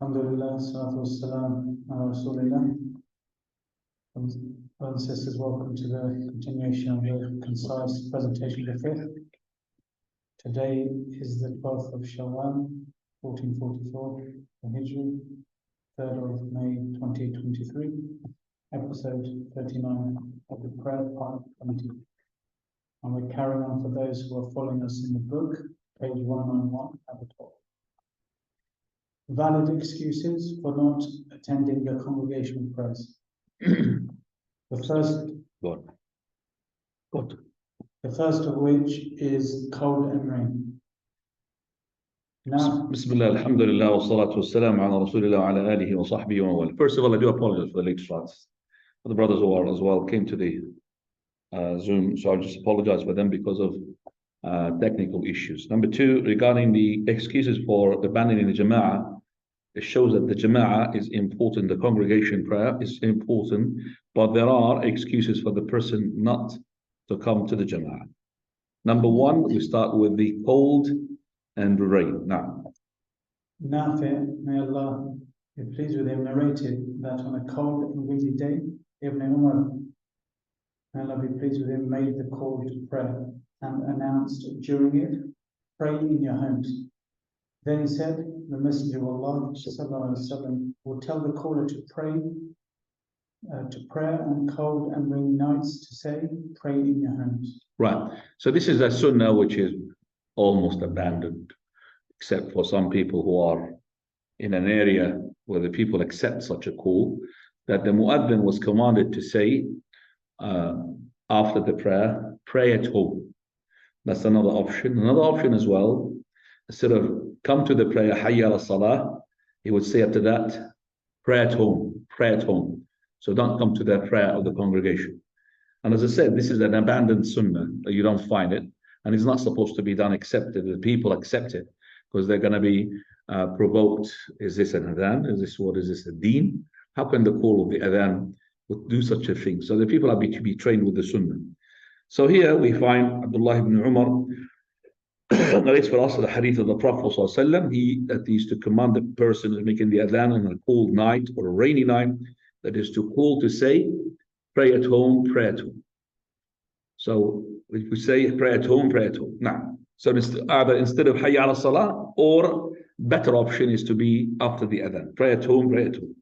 Alhamdulillah, salatu wassalam ala Rasulillah. Brothers and sisters, welcome to the continuation of the concise presentation of Fiqh. Today is the 12th of Shawwal, 1444, the Hijri, 3rd of May 2023, episode 39 of the prayer part 20. And we're carrying on for those who are following us in the book, page 191 at the top. Valid excuses for not attending the congregational prayers. The first of which is cold and rain. Now, Bismillah, alhamdulillah, wa salatu wa salam ala rasulillah wa ala alihi wa sahbihi wa wal. First of all, I do apologize for the late starts. For the brothers who are as well came to the Zoom, so I'll just apologize for them because of technical issues. Number two, regarding the excuses for abandoning the Jama'ah, it shows that the Jama'ah is important, the congregation prayer is important, but there are excuses for the person not to come to the Jama'ah. Number one, we start with the cold and rain. Now, Nafi, may Allah be pleased with him, narrated that on a cold and windy day, Ibn Umar, may Allah be pleased with him, made the call to prayer and announced during it, pray in your homes. Then he said, the Messenger of Allah وسلم, will tell the caller to pray, to prayer on cold and rainy nights, to say, pray in your homes. right. So this is a sunnah which is almost abandoned, except for some people who are in an area where the people accept such a call, that the muaddin was commanded to say after the prayer, pray at home. That's another option. Another option as well, instead of come to the prayer, hayya ala salah, he would say after that, pray at home, pray at home. So don't come to the prayer of the congregation. And as I said, this is an abandoned sunnah, you don't find it. And it's not supposed to be done except that the people accept it, because they're going to be provoked. Is this an adhan? Is this a deen? How can the call of the adhan would do such a thing? So the people are to be trained with the sunnah. So here we find Abdullah ibn Umar narrates for us the hadith of the Prophet ﷺ. He used to command the person who's making the adhan on a cold night or a rainy night, that is to call to say, pray at home, pray at home. So if we say pray at home, pray at home. Now, so either instead of hayya ala salah, or better option is to be after the adhan. Pray at home, pray at home.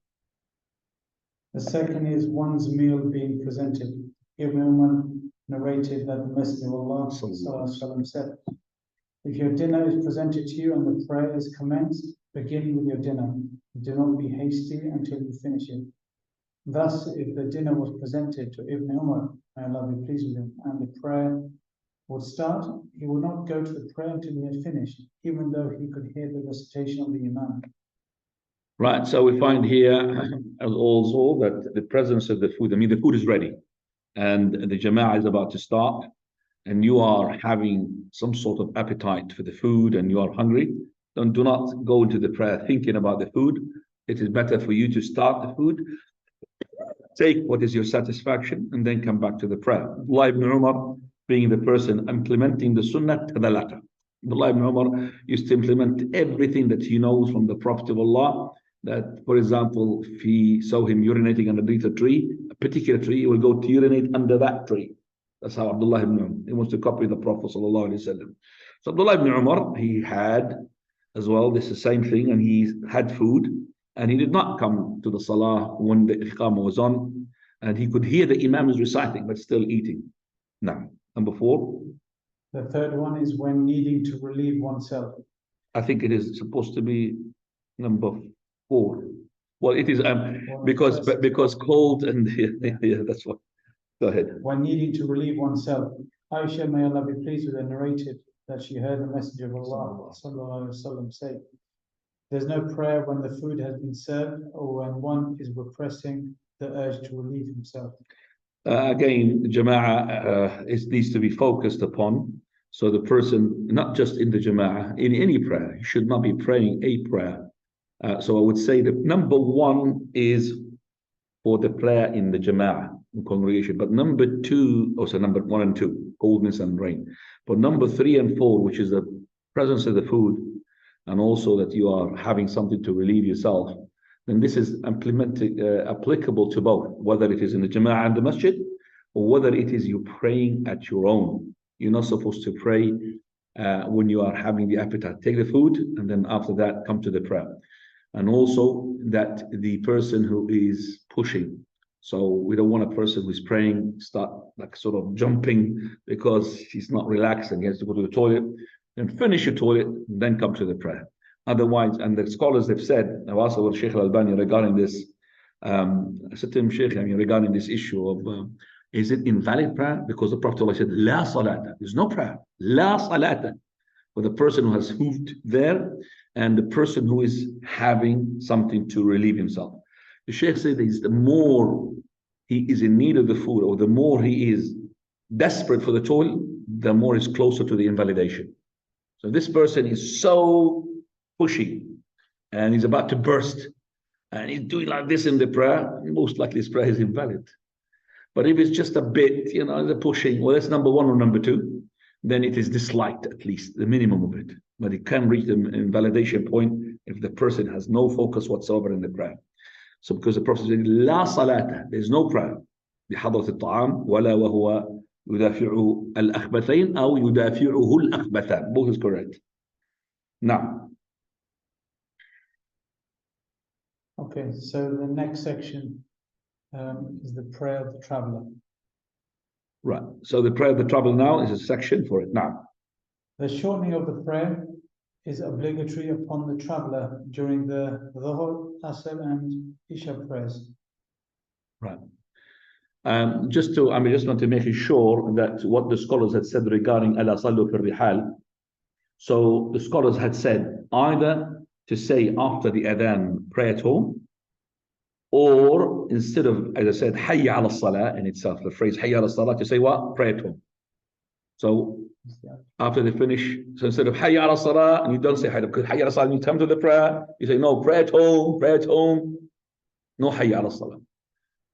The second is one's meal being presented. Ibn Umar narrated that the Messenger of Allah ﷺ said, if your dinner is presented to you and the prayer is commenced, begin with your dinner. Do not be hasty until you finish it. Thus, if the dinner was presented to Ibn Umar, may Allah be pleased with him, and the prayer would start, he would not go to the prayer until he had finished, even though he could hear the recitation of the Imam. Right, so we find here also that the presence of the food, the food is ready, and the Jama'ah is about to start, and you are having some sort of appetite for the food and you are hungry, then do not go into the prayer thinking about the food. It is better for you to start the food, take what is your satisfaction, and then come back to the prayer. Abdullah ibn Umar, being the person implementing the sunnah to the latter. Abdullah ibn Umar used to implement everything that he knows from the Prophet of Allah, that, for example, if he saw him urinating underneath a tree, a particular tree, he will go to urinate under that tree. That's how Abdullah ibn Umar, he wants to copy the Prophet sallallahu alaihi wasallam. So Abdullah ibn Umar, he had as well this the same thing, and he had food, and he did not come to the salah when the iqamah was on, and he could hear the imam is reciting, but still eating. Now, number four. The third one is when needing to relieve oneself. I think it is supposed to be number 4. Well, it is because cold and yeah, that's what. Go ahead. When needing to relieve oneself, Aisha, may Allah be pleased with her, narrated that she heard the Messenger of Allah ﷺ say, there's no prayer when the food has been served or when one is repressing the urge to relieve himself. Again, Jama'ah needs to be focused upon. So the person, not just in the Jama'ah, in any prayer, you should not be praying a prayer. So I would say that number 1 is for the prayer in the Jama'ah, in congregation. But number 2, also number 1 and 2, coldness and rain. But number 3 and 4, which is the presence of the food, and also that you are having something to relieve yourself, then this is applicable to both, whether it is in the Jama'ah and the Masjid, or whether it is you praying at your own. You're not supposed to pray when you are having the appetite. Take the food, and then after that, come to the prayer. And also that the person who is pushing. So we don't want a person who's praying start like sort of jumping because he's not relaxing. He has to go to the toilet, then finish your toilet, then come to the prayer. Otherwise, and the scholars have said, I've asked our Sheikh Al-Albani regarding this. I said to him, Sheikh, regarding this issue of is it invalid prayer? Because the Prophet said, La salata. There's no prayer. La salata. For the person who has hooved there and the person who is having something to relieve himself. The Sheikh said the more he is in need of the food, or the more he is desperate for the toilet, the more is closer to the invalidation. So this person is so pushy and he's about to burst and he's doing like this in the prayer, most likely his prayer is invalid. But if it's just a bit, the pushing, well, that's number one or number two, then it is disliked, at least the minimum of it. But it can reach the invalidation point if the person has no focus whatsoever in the prayer. So because the Prophet said, La salata, there's no prayer. بحضرة الطعام ولا وهو يدافع الأخبثين أو يدافعه الأخبثان. Both is correct. Now. Okay, so the next section is the prayer of the traveler. Right. So the prayer of the traveler now is a section for it. Now. The shortening of the prayer is obligatory upon the traveler during the Dhuhr, Asr, and Isha prayers. Right. Just want to make sure that what the scholars had said regarding Ala Sallu fil Rihal. So the scholars had said either to say after the adhan, pray at home, or instead of, as I said, Hayya ala Salah in itself, the phrase Hayya ala Salah, to say what? Pray at home. So after they finish, so instead of Hayya ala Salah, and you don't say Hayya, because Hayya ala Salah, you come to the prayer, you say, no, pray at home, no Hayya ala Salah.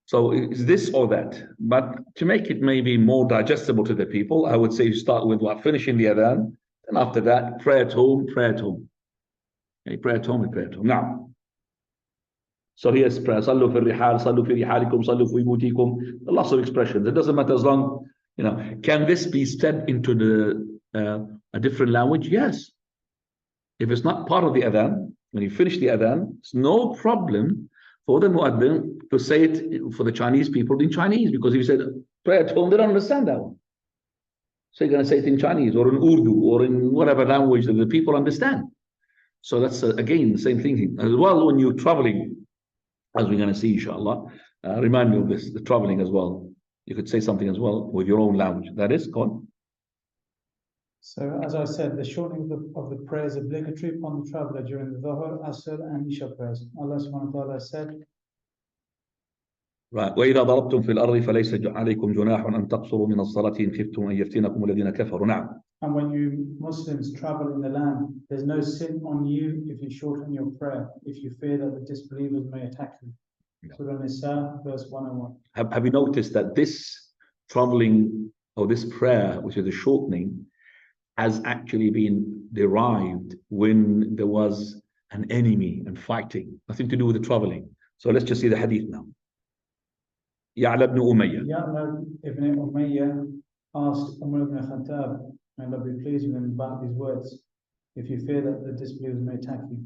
So is this or that? But to make it maybe more digestible to the people, I would say you start with what? Finishing the adhan, and after that, pray at home. Okay, pray at home. Now, so here's prayer. Sallu fi rihal, sallu fi rihalikum, sallu fi butikum. Lots of expressions. It doesn't matter as long, can this be said into a different language? Yes. If it's not part of the adhan, when you finish the adhan, it's no problem for the muaddin to say it for the Chinese people in Chinese, because if you said pray at home, they don't understand that one. So you're going to say it in Chinese or in Urdu or in whatever language that the people understand. So that's again the same thing as well when you're traveling, as we're going to see, inshallah. Remind me of this, the traveling as well. You could say something as well with your own language. That is gone. So, as I said, the shortening of the prayer is obligatory upon the traveler during the Dhuhr, Asr, and Isha prayers. Allah subhanahu wa ta'ala said, Right. وإذا ضربتم في الأرض فليس عليكم جناح أن تقصروا من الصلاة إن خفتم أن يفتنكم الذين كفروا. نعم. And when you Muslims travel in the land, there's no sin on you if you shorten your prayer, if you fear that the disbelievers may attack you. Surah An-Nisa, verse 101. Have you noticed that this traveling or this prayer, which is the shortening, has actually been derived when there was an enemy and fighting, nothing to do with the traveling. So let's just see the hadith now. Ya'la ibn Umayyah. Ya'la ibn Umayyah asked Umar ibn Khattab, may Allah be pleased with him, about these words, if you fear that the disbelievers may attack you.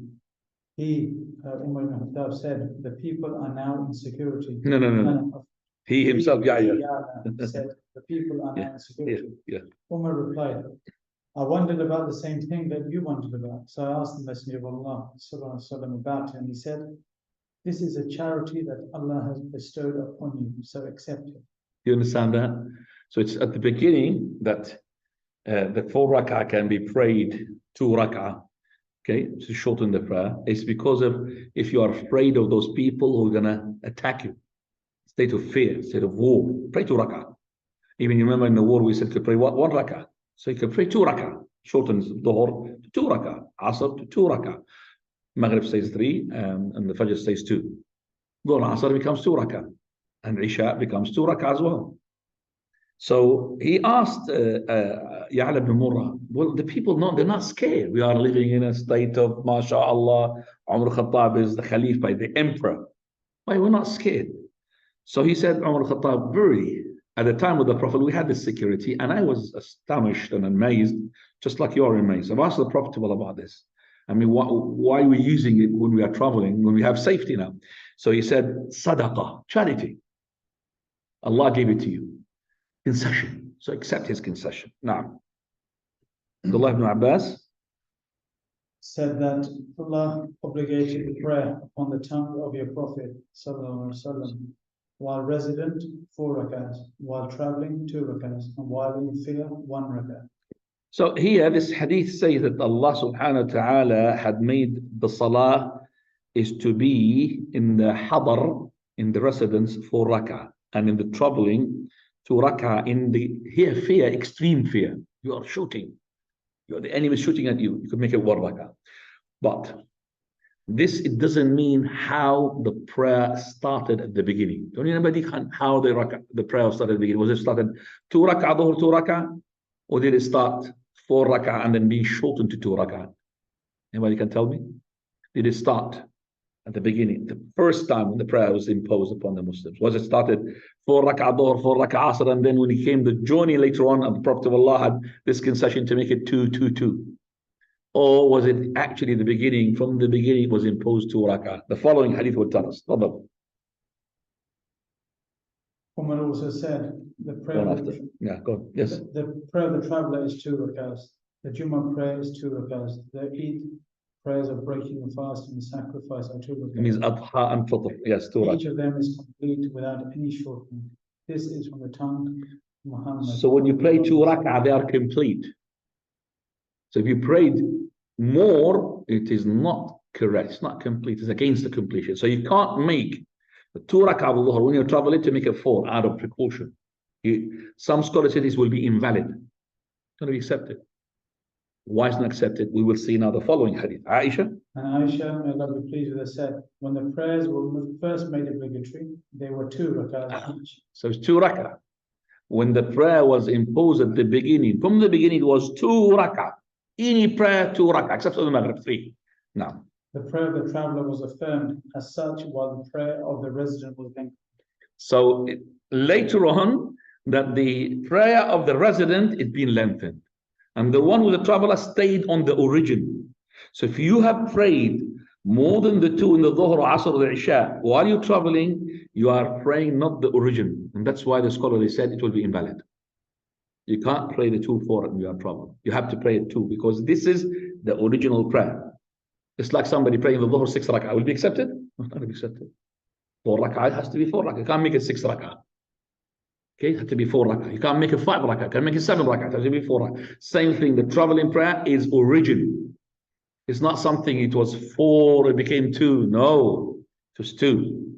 He, Umar ibn Khattab, said, the people are now in security. No. He himself, Ya'la, said, the people are now in security. Yeah. Umar replied, I wondered about the same thing that you wondered about. So I asked the Messenger of Allah sallallahu about it, and he said, this is a charity that Allah has bestowed upon you, so accept it. You understand that? So it's at the beginning that the 4 rak'ah can be prayed 2 rak'ah, okay, to shorten the prayer. It's because of if you are afraid of those people who are going to attack you, state of fear, state of war, pray 2 rak'ah. Even you remember in the war we said to pray 1 rak'ah. So you can pray 2 rak'ah, shortens Dhuhr to 2 rak'ah, Asr to 2 rak'ah. Maghrib stays 3, and the Fajr stays 2. Dhuhr Asr becomes 2 rak'ah, and Isha becomes 2 rak'ah as well. So he asked Ya'la ibn Murrah, well, the people know, they're not scared. We are living in a state of, mashallah, Umar Khattab is the Khalifa, the emperor. Why we're not scared? So he said, Umar Khattab, very, at the time of the Prophet, we had this security, and I was astonished and amazed, just like you're amazed. I've asked the Prophet about this. I mean, why are we using it when we are traveling, when we have safety now? So he said, Sadaqah, charity. Allah gave it to you. Concession. So accept his concession. Now, Abdullah ibn Abbas said that Allah obligated the prayer upon the tongue of your Prophet وسلم, while resident 4 rakats, while traveling 2 rakats, and while in fear 1 rakat. So here, this hadith says that Allah subhanahu wa ta'ala had made the salah is to be in the hadar, in the residence 4 rak'ah, and in the traveling 2 rak'ah. In the here fear, extreme fear. You are shooting. The enemy is shooting at you. You could make it 1 rak'ah. But this, it doesn't mean how the prayer started at the beginning. Don't anybody how the prayer started at the beginning? Was it started 2 rak'ah, dhuhr, 2 rak'ah? Or did it start 4 rak'ah and then being shortened to 2 rak'ah? Anybody can tell me? Did it start at the beginning, the first time when the prayer was imposed upon the Muslims? Was it started 4 rak'ah dhuhr, 4 rak'ah asr, and then when it came the journey later on, and the Prophet of Allah had this concession to make it 2, 2, 2? Or was it actually the beginning, from the beginning it was imposed 2 rak'ah? The following hadith will tell us. Umar also said, the prayer yeah, go on. Yes. The prayer of the traveler is 2 rakats. The Jummah prayer is 2 rakats. The Eid prayers of breaking the fast and the sacrifice are 2 rakats. It means Adha and Fitr. Yes, 2 rakats. Each of them is complete without any shortening. This is from the tongue of Muhammad. So when you pray 2 rak'ah, they are complete. So if you prayed more, it is not correct. It's not complete. It's against the completion. So you can't make the 2 rak'ah of dhuhr when you're traveling to make it 4 out of precaution. Some scholars say this will be invalid. It's going to be accepted. Why is not accepted? We will see now the following hadith. Aisha. And Aisha, may Allah be pleased with her, said, when the prayers were first made obligatory, they were 2 rak'ahs each. So it's 2 rak'ah. When the prayer was imposed at the beginning, from the beginning it was 2 rak'ah. Any prayer 2 rak'ah, except for the Maghrib 3. Now, the prayer of the traveler was affirmed as such, while the prayer of the resident was lengthened. So later on, that the prayer of the resident is being lengthened, and the one with the traveler stayed on the origin. So if you have prayed more than the 2 in the dhuhr, asr, or the isha, while you're traveling, you are praying not the origin, and that's why the scholar, they said it will be invalid. You can't pray the 2, 4 when you are traveling. You have to pray it 2, because this is the original prayer. It's like somebody praying the dhuhr 6 rak'ah. Will be accepted? Not going to be accepted. 4 rak'ah, it has to be 4 rak'ah. You can't make it 6 rak'ah. Okay, it has to be 4 rak'ah. You can't make it 5 rak'ah. You can't make it 7 rak'ah. It has to be 4 rak'ah. Same thing, the traveling prayer is origin. It's not something, it was 4, it became 2. No, it was 2.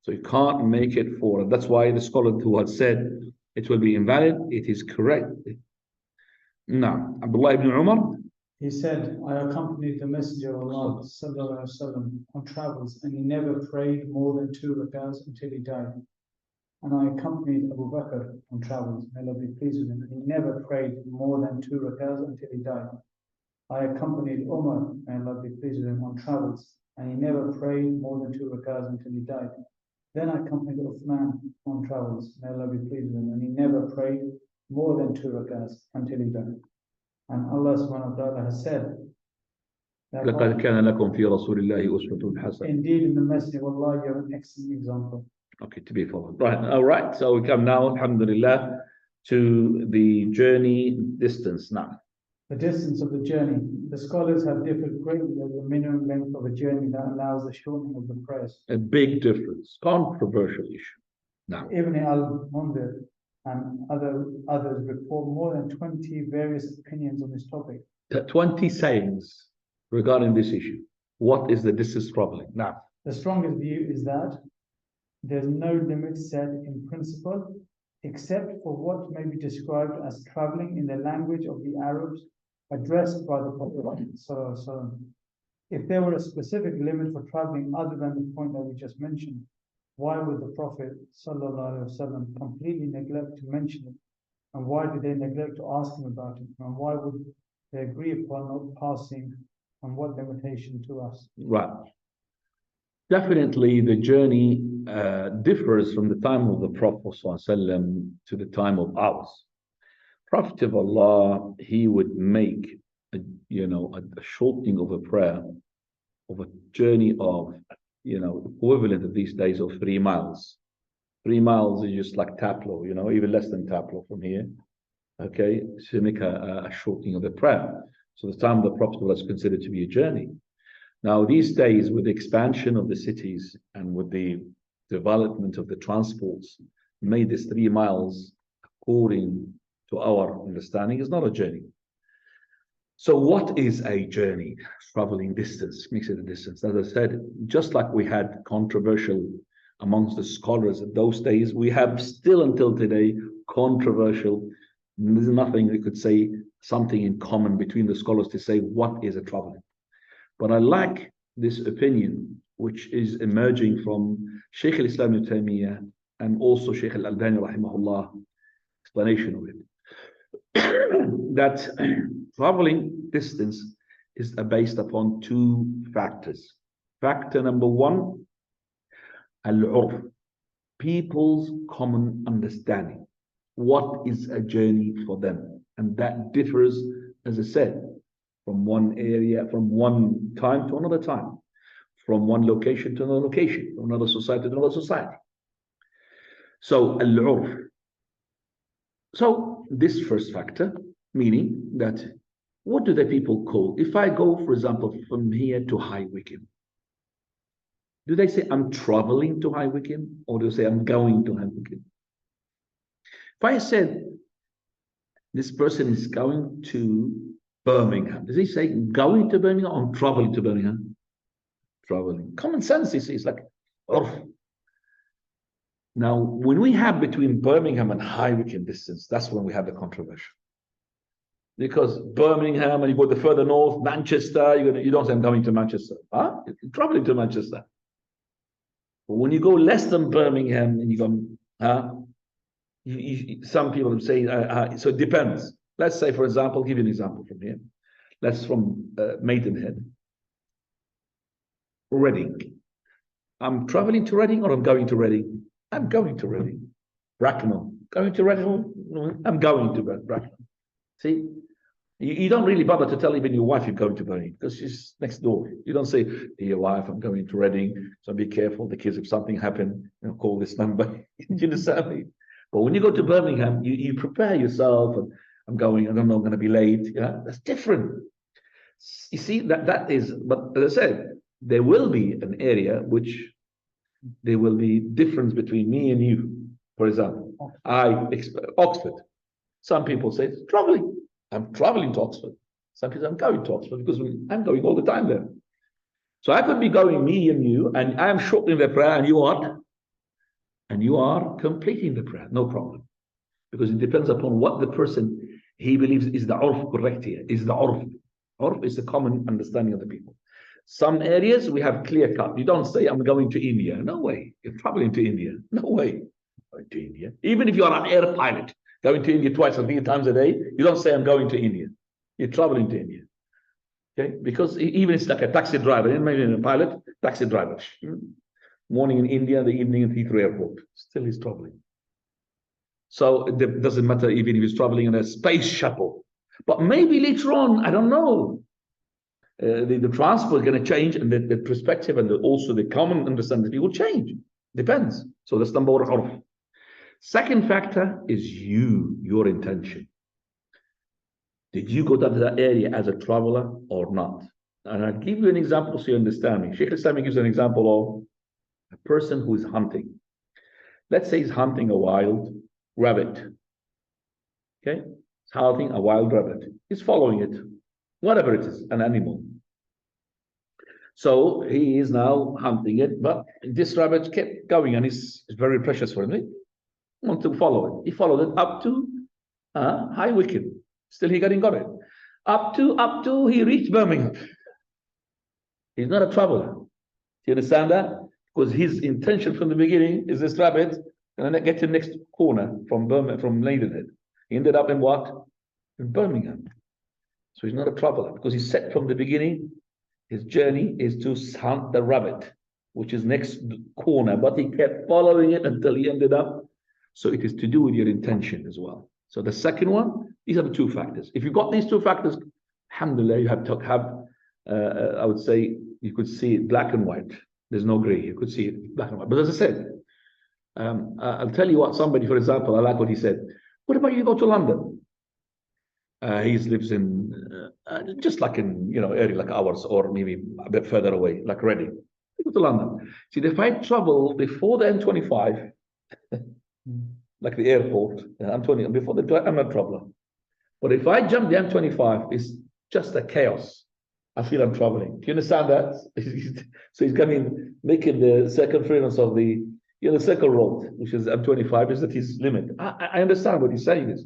So you can't make it 4. And that's why the scholar who had said it will be invalid, it is correct. Now, Abdullah ibn Umar. He said, I accompanied the Messenger of Allah وسلم, on travels, and he never prayed more than 2 rak'ahs until he died. And I accompanied Abu Bakr on travels, may Allah be pleased with him, and he never prayed more than 2 rak'ahs until he died. I accompanied Umar, may Allah be pleased with him, on travels, and he never prayed more than 2 rak'ahs until he died. Then I accompanied Uthman on travels, may Allah be pleased with him, and he never prayed more than 2 rak'ahs until he died. And Allah subhanahu wa ta'ala has said, لَقَدْ كَانَ لَكُمْ فِي رَسُولِ اللَّهِ أُسْوَةٌ حَسَنَةٌ. Indeed, in the Messenger of Allah, you have an excellent example. Okay, to be followed. Right, all right. So we come now, alhamdulillah, to the journey distance now. The distance of the journey. The scholars have differed greatly over the minimum length of a journey that allows the shortening of the prayers. A big difference, controversial issue. Now, Ibn al-Mundhir and others report more than 20 various opinions on this topic. 20 sayings regarding this issue. What is the distance traveling? Now, the strongest view is that there's no limit set in principle, except for what may be described as traveling in the language of the Arabs addressed by the Prophet. If there were a specific limit for traveling other than the point that we just mentioned, why would the Prophet ﷺ completely neglect to mention it And why did they neglect to ask him about it? And why would they agree upon not passing, and what limitation to us? Right. Definitely the journey differs from the time of the Prophet ﷺ to the time of ours. Prophet of Allah, he would make a shortening of a prayer of a journey of equivalent of these days of 3 miles. 3 miles is just like Taplow, even less than Taplow from here. Okay, to make a shortening of the prayer. So the time of the Prophet was considered to be a journey. Now, these days, with the expansion of the cities and with the development of the transports, made this 3 miles, according to our understanding, is not a journey. So what is a journey? Traveling distance, makes it a distance. As I said, just like we had controversial amongst the scholars in those days, we have still until today controversial. There's nothing we could say something in common between the scholars to say what is a traveling. But I like this opinion, which is emerging from Shaykh al-Islam ibn Taymiyyah and also Shaykh al-Albani rahimahullah explanation of it. That traveling distance is based upon 2 factors. Factor number 1, al-urf, people's common understanding. What is a journey for them? And that differs, as I said, from one area, from one time to another time, from one location to another location, from another society to another society. So, al-urf. So, this first factor, meaning that what do the people call? If I go, for example, from here to High Wycombe, do they say I'm traveling to High Wycombe, or do they say I'm going to High Wycombe? If I said this person is going to Birmingham, does he say going to Birmingham or traveling to Birmingham? Traveling. Common sense is like, oh. Now, when we have between Birmingham and High Wycombe distance, that's when we have the controversy. Because Birmingham, and you go the further north, Manchester, you don't say I'm going to Manchester. Huh? You're traveling to Manchester. But when you go less than Birmingham and you go, some people would say, so it depends. Let's say, for example, I'll give you an example from here. That's from Maidenhead. Reading. I'm traveling to Reading or I'm going to Reading? I'm going to Reading. Bracknell. Going to Reading? No, I'm going to Bracknell. See? You don't really bother to tell even your wife you're going to Reading because she's next door. You don't say, dear wife, I'm going to Reading, so be careful. The kids, if something happened, call this number. You understand me? But when you go to Birmingham, you prepare yourself. And I'm going, I don't know, I'm going to be late. Yeah, that's different. You see, that is, but as I said, there will be an area which there will be difference between me and you. For example, Oxford. Some people say it's traveling. I'm traveling to Oxford. Some people say I'm going to Oxford because I'm going all the time there. So I could be going, me and you, and I'm shortening the prayer, and you are, and you are completing the prayer. No problem, because it depends upon what the person he believes is the urf correct here. Is the urf? Urf is the common understanding of the people. Some areas we have clear cut. You don't say I'm going to India. No way. You're traveling to India. No way. Going to India. Even if you are an air pilot going to India 2 or 3 times a day, you don't say I'm going to India. You're traveling to India. Okay? Because even it's like a taxi driver, maybe a pilot, taxi driver. Morning in India, the evening in Heathrow Airport. Still he's traveling. So it doesn't matter even if he's traveling in a space shuttle. But maybe later on, I don't know. The transport is going to change, and the perspective and also the common understanding will change. Depends. So that's number 1. Second factor is your intention. Did you go to that area as a traveler or not? And I'll give you an example so you understand me. Shaykh al-Islam gives an example of a person who is hunting. Let's say he's hunting a wild rabbit. Okay? He's hunting a wild rabbit. He's following it. Whatever it is, an animal. So he is now hunting it, but this rabbit kept going, and it's very precious for him. He wants to follow it. He followed it up to High Wycombe. Still he got it. Up to he reached Birmingham. He's not a traveler. Do you understand that? Because his intention from the beginning is this rabbit, and then get to the next corner from Birmingham, from Maidenhead. He ended up in what? In Birmingham. So he's not a traveler because he said from the beginning, his journey is to hunt the rabbit, which is next corner, but he kept following it until he ended up. So it is to do with your intention as well. So the second one, these are the two factors. If you've got these two factors, alhamdulillah, you have to have, I would say, you could see it black and white. There's no gray. You could see it black and white. But as I said, I'll tell you what, somebody, for example, I like what he said. What about you go to London? He lives in, just like in, area like ours, or maybe a bit further away, like Reading. Go to London. See, if I travel before the M25, like the airport, before I'm not a problem. But if I jump the M25, it's just a chaos. I feel I'm traveling. Do you understand that? So he's making the circumference of the circle road, which is M25, is at his limit. I understand what he's saying is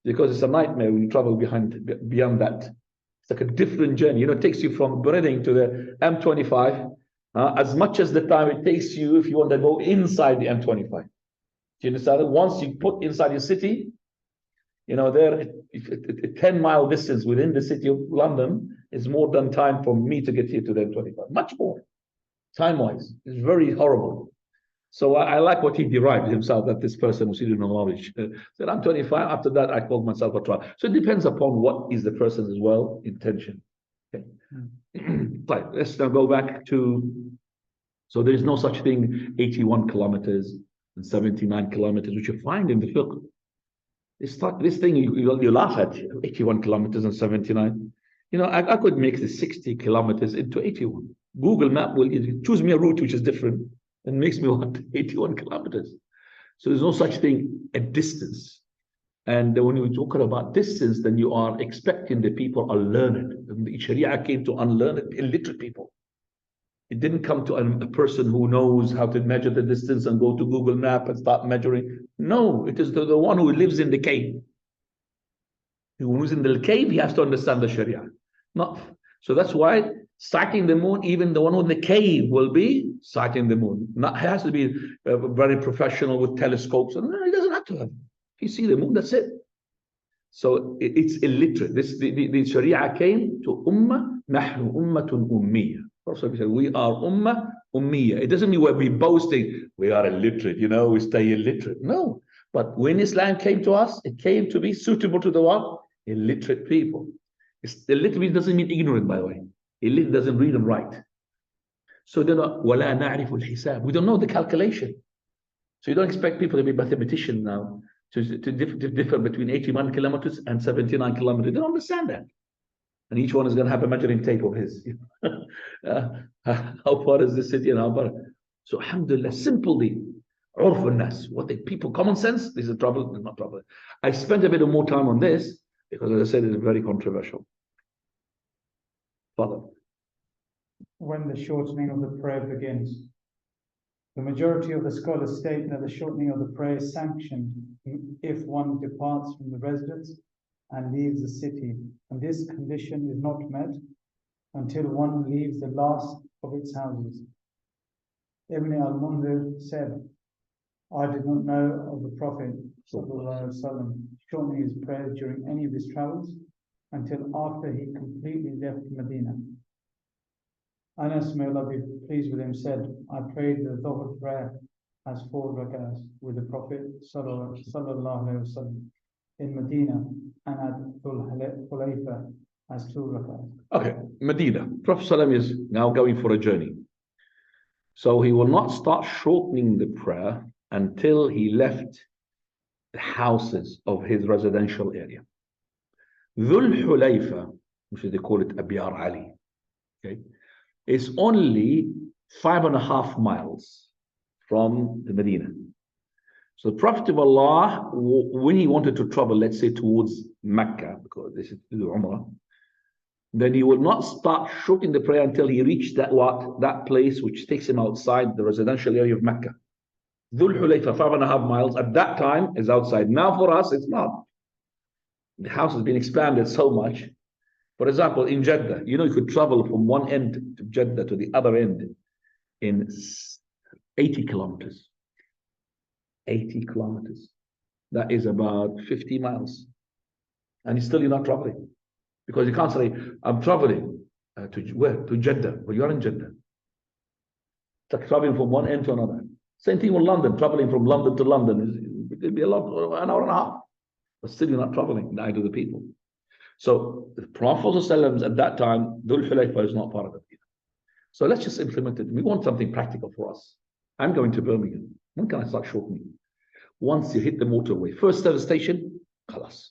because it's a nightmare when you travel beyond that. It's like a different journey. It takes you from Reading to the M25 as much as the time it takes you if you want to go inside the M25. Do you understand? Once you put inside your city, there a 10-mile distance within the city of London is more than time for me to get here to the M25. Much more, time-wise. It's very horrible. So I like what he derived himself, that this person who's in knowledge said, I'm 25. After that, I called myself a trial. So it depends upon what is the person's as well intention. Okay. Right, let's now go back to, so there is no such thing 81 kilometers and 79 kilometers, which you find in the fiqh. This thing you laugh at, 81 kilometers and 79. I could make the 60 kilometers into 81. Google Map will choose me a route which is different and makes me want 81 kilometers. So there's no such thing at distance. And when you're talking about distance, then you are expecting the people are learned. And the Sharia came to unlearned, illiterate people. It didn't come to a person who knows how to measure the distance and go to Google Map and start measuring. No, it is the one who lives in the cave. Who's in the cave, he has to understand the Sharia. So that's why sighting the moon, even the one in the cave will be sighting the moon. It has to be very professional with telescopes. No, he doesn't have to have. If you see the moon, that's it. So it's illiterate. The Sharia came to ummah, nahnu ummatun ummiyah. We are ummah ummiyah. It doesn't mean we're boasting, we are illiterate, we stay illiterate. No. But when Islam came to us, it came to be suitable to the what? Illiterate people. Illiterate doesn't mean ignorant, by the way. Illiterate doesn't read and write. So they're not, وَلَا نَعْرِفُ الْحِسَابِ. We don't know the calculation. So you don't expect people to be mathematicians now to differ between 81 kilometers and 79 kilometers. They don't understand that. And each one is going to have a measuring tape of his. How far is this city and how far? So alhamdulillah, simply, urf al-nas, what the people, common sense, this is trouble, not trouble. I spent a bit more time on this because, as I said, it's very controversial. Father. When the shortening of the prayer begins. The majority of the scholars state that the shortening of the prayer is sanctioned if one departs from the residence and leaves the city, and this condition is not met until one leaves the last of its houses. Ibn al-Mundhir said, I did not know of the Prophet shortening his prayers during any of his travels until after he completely left Medina. Anas, may Allah be pleased with him, said, I prayed the Dhuhr prayer as 4 rak'ahs with the Prophet sallallahu alaihi wasallam in Medina and at Dhul Hulayfa as 2 rak'ahs. Okay, Medina. Prophet sallam is now going for a journey. So he will not start shortening the prayer until he left the houses of his residential area. Dhul Hulayfa, which they call it Abiyar Ali, okay, is only 5.5 miles from the Medina. So the Prophet of Allah, when he wanted to travel, let's say towards Mecca, because this is the Umrah, then he will not start shortening the prayer until he reached that place which takes him outside the residential area of Mecca. Dhul Hulayfa, 5.5 miles, at that time is outside. Now for us, it's not. The house has been expanded so much. For example, in Jeddah, you could travel from one end to Jeddah to the other end in 80 kilometers. 80 kilometers. that is about 50 miles. And still you're not traveling. Because you can't say, I'm traveling to where? To Jeddah. Well, you're in Jeddah. It's like traveling from one end to another. Same thing with London. Traveling from London to London. It'd be an hour and a half. But still you're not traveling, neither do the people. So the Prophet ﷺ at that time, Dhul Hulayfa is not part of it either. So let's just implement it. We want something practical for us. I'm going to Birmingham. When can I start shortening? Once you hit the motorway, first service station, khalas.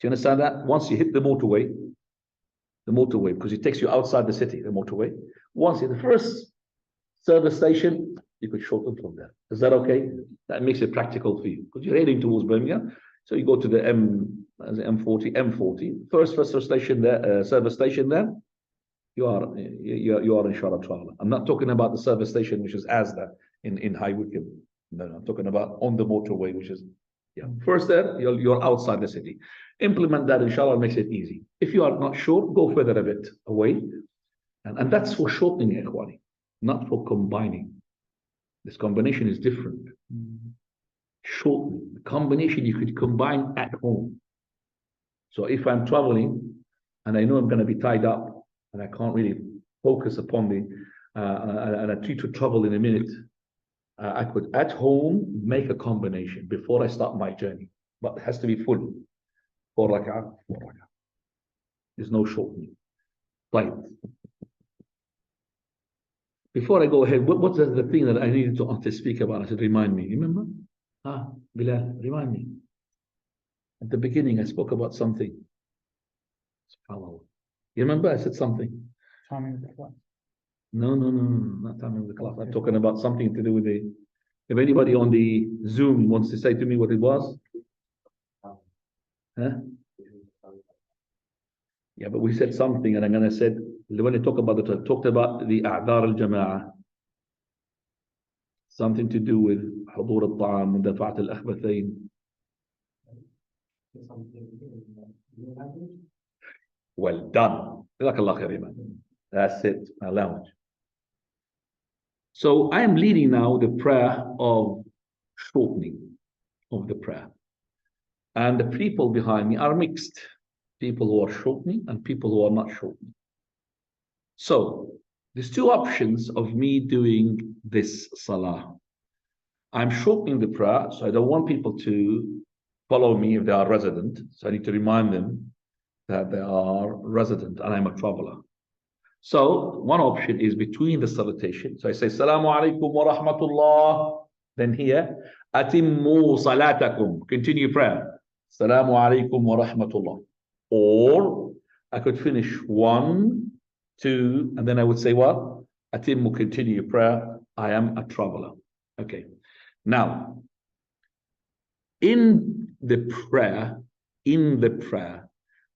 Do you understand that? Once you hit the motorway, because it takes you outside the city, the motorway. Once you hit the first service station, you could shorten from there. Is that okay? That makes it practical for you because you're heading towards Birmingham. So you go to the M40, first service station there, you are in Sharab traveler. I'm not talking about the service station which is Asda in High Wycombe. No, I'm talking about on the motorway, which is first there, you're outside the city. Implement that, inshallah, makes it easy. If you are not sure, go further a bit away. And that's for shortening, ikhwani, not for combining. This combination is different. Shortening. The combination you could combine at home. So if I'm traveling and I know I'm going to be tied up and I can't really focus upon and I treat to travel in a minute, I could at home make a combination before I start my journey, but it has to be full. 4 rak'ah, 4 rak'ah. There's no shortening. Right. Before I go ahead, what's the thing that I needed to speak about? I said, remind me. Remember? Bilal, remind me. At the beginning, I spoke about something. SubhanAllah. You remember? I said something. Timing of the class. No, not timing of the class. I'm talking about something to do with the. If anybody on the Zoom wants to say to me what it was. Huh? Yeah, but we said something, and I'm going to say, when I talk about it, I talked about the A'dar al-Jama'ah. Something to do with حضور الطعام مدافعة الأخبثين. Well done. That's it. Allow it. So I am leading now the prayer of shortening of the prayer. And the people behind me are mixed. People who are shortening and people who are not shortening. So there's two options of me doing this salah. I'm shortening the prayer, so I don't want people to follow me if they are resident. So I need to remind them that they are resident and I'm a traveler. So one option is between the salutation. So I say, Assalamu alaikum wa rahmatullah. Then here, Atimmu salatakum. Continue prayer. Assalamu alaikum wa rahmatullah. Or I could finish 1, 2, and then I would say what? Atimmu, continue prayer. I am a traveler. Okay. Now, in the prayer,